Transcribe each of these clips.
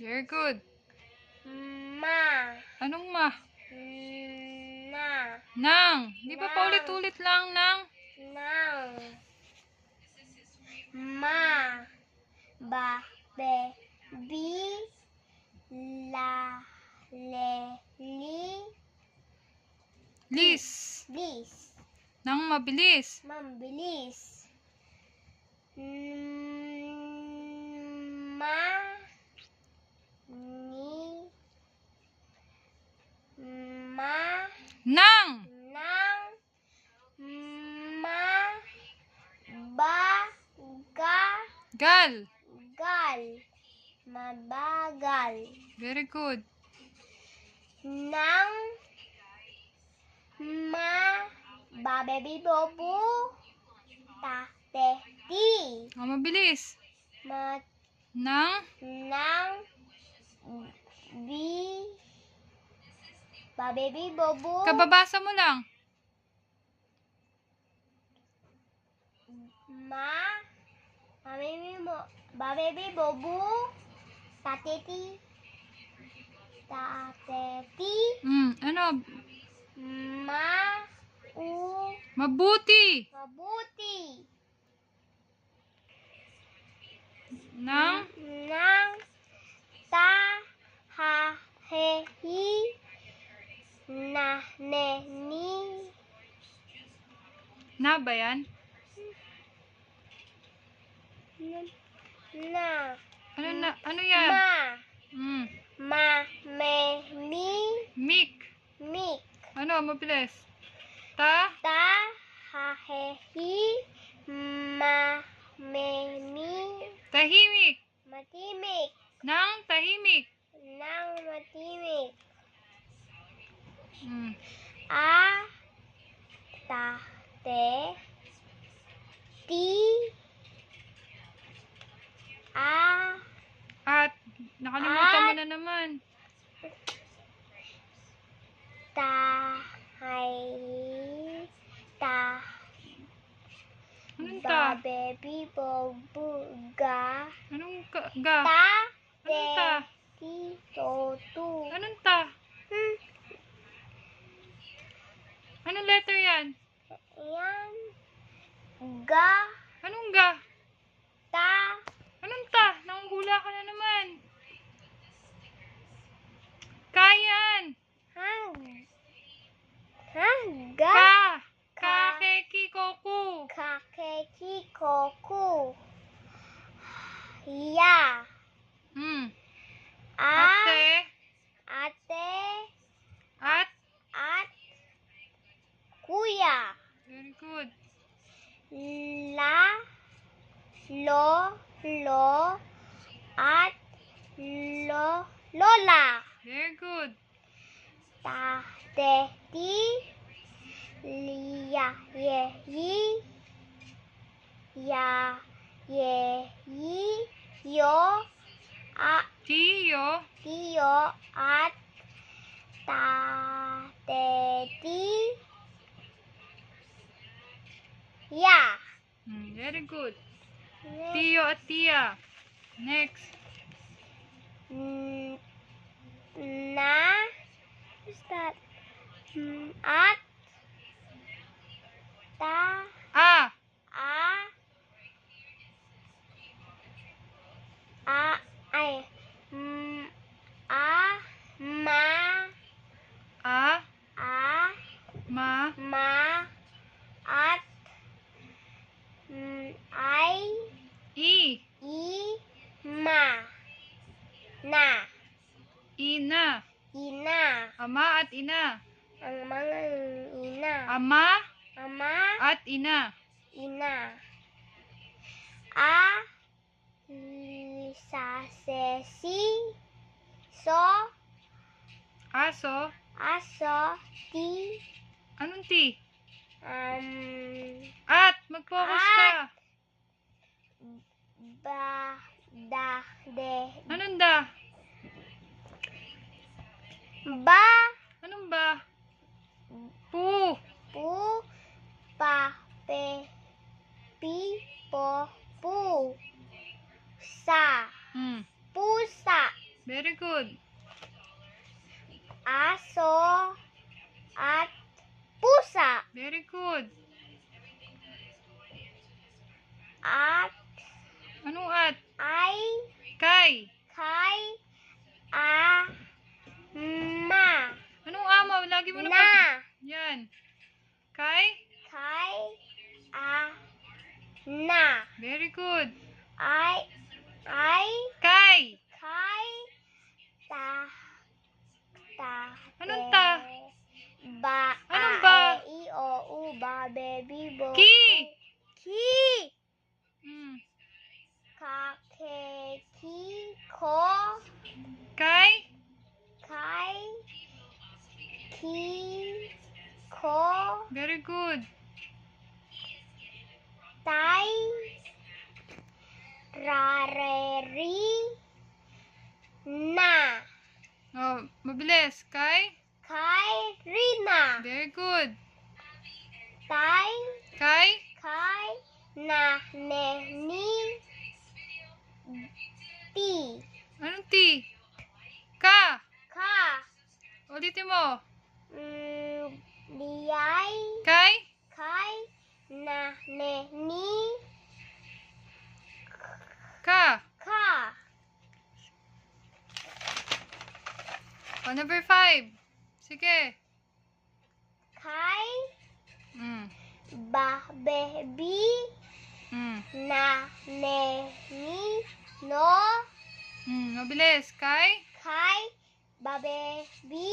Very good. Ma. Anong ma? Na. Nang. Di ba Nang. paulit-ulit lang nang? Nang. Ma. Ba. Be. Bi. La. Le. Li. Lis. Lis. Nang mabilis. Mambilis. Ma. Ni. Ma. Nang. Nang. Ma. Ba. Ga. Gal. Gal. Mabagal. Very good. Nang. Ma. Ba. Baby. Bobo. Ta. Te. Ti. Mabilis. Ma. Nang. Nang. Bi. Ba. Baby. Bobo. Kababasa mo lang. Ma. Baby mo. Ba. Baby. Bobo. Tateti. Tateti. Ano? Ma. U. Mabuti. Mabuti. Nang. Nang. Ta. Ha. He. Hi. Na. Ne. Ni. Na ba yan? Na. Ano na? Ano yan? Ma. Mm. Ma. Me. Mi. Mik. Mik. Ano? Mabilis. Ta. Ta. Ha. He. Hi. Ma. Me. Mi. Tahimik. Matimik. Nang tahimik. Nang matimik. Mm. A. Ta. Te. Ti. A. At nakalimutan mo na naman. Ta. Hay. Ta. Anong Ba. ta? Baby. Bobo. Ga. Anong ga? Ta. Te. Anong ta? Ti. To. Tu. Anong ta? Anong letter yan? Yan. Ga. Anong ga? Ta. Anong ta? Nanguhula ka na naman. Kayan. Hang. Hang. Ga. Ka. Ka. Kakeki koku. Kakeki. Koku. Ya. A. Ate. Ate. At. At. Kuya. Very good. La. Lo. Lo. At. Lo. Lola. Very good. Ta. Te. Ti. Lia. Ye. Yi. Ya. Ye. Yi. Yo. A. Tiyo. Tiyo. At. Ta. Te. Ti. Ya. Very good. Tiyo at tiya. Next. Na. What's that? At. Ta. A. A. A. Ay. A. Ma. A. A. Ma. Ma. At. Ay. I. I. Ma. Na. Ina. Ina. Ama at ina. Ang mga ina. Ama Ama. at ina. Ina. A. Sa. Se. Si. So. Aso. Aso. Ti. Anong ti? At. At. Mag-focus ka. Ba. Da. De. Anong da? Ba. Anong ba? Pu. Pu. Pa. Pe. Pi. Po. Pu. Sa. Pusa. Very good. Aso at pusa. Very good. At Anong at? ay Kay. kay ama. Anong ama? Lagi mo na Na. Yan. Kay? Kay na. Very good. Ay Kay. kay Anong ta? Ba. Anong ba? A, E, I, O, U, ba, baby, bo. Ki. Ki. Mm. Ka, ke, ki, ko. Kay? Kay. Ki. Ko. Very good. Tay. Ra, re, ri. Na. Oh, mabilis. Kay? Kay. Rina. Very good. Tay. Kay? Kay. Na, ne, ni. Ti. Anong ti? Ka. Ka. Ulitin mo. Liyay. Kay? Kay. Na, ne, ni. Ka. Ka. Oh, number 5. Sige. Kay. Mm. Ba, baby. Mm. Na, ne, ni. No. Mabilis. Kay? Kay. Ba, baby.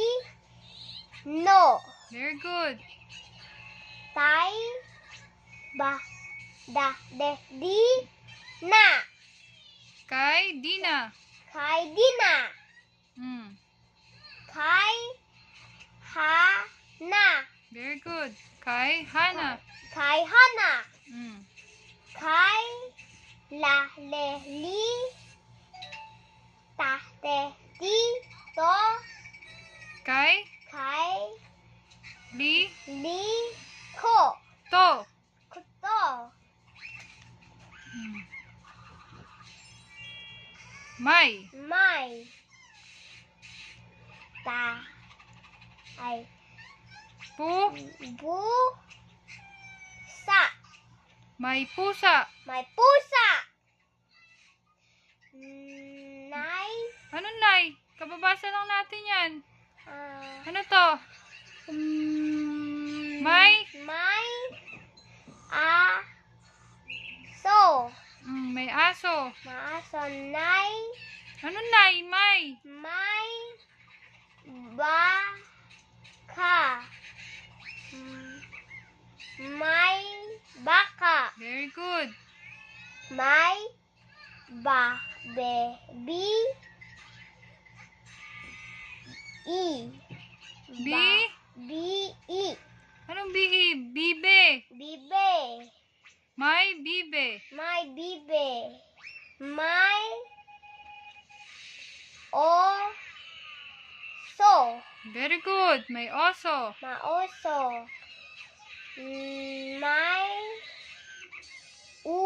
No. Very good. Tay. Ba, da, de, di. Na. Kay? Dina. Kay, di na. Mm. Kay. Ha, na. Very good. Kay? Hana. Kay, hana. Mm. Kay. La, le, li. Ta, te, ti. To. Kay? Kay. Li? Li. Ko. To. Kuto. Mm. May? May. Ta. Ay. Pu? Bu. Sa. May pusa. May pusa. Nay. Ano, Nay? Kababasa lang natin yan. ah, Ano to? May? May. So. May aso. Maaso. Nay. Ano, Nay? May? May. Ba. Ka. May. Baka. Very good. May. Ba. Baby. I. Bi? B-I. Anong bi? Bibe. Bibe. May bibe. May bibe. May. O. So. Very good. May oso. Maoso. May. U.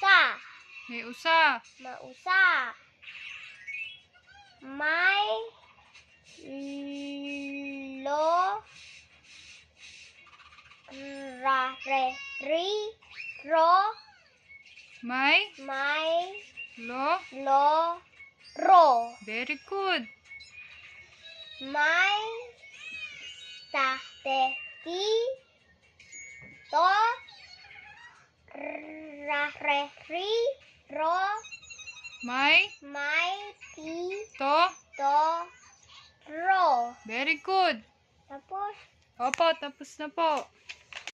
Sa. May usa. Mausa. May. Lo. Ra. Re. Ri. Ro. May May. lo. Lo. Ro. Very good. May. Ta. Te. Ti. To. Ra. Re. Ri. Ro. May May. Ti. to. To. Ro. Very good. Tapos. Opo, tapos na po.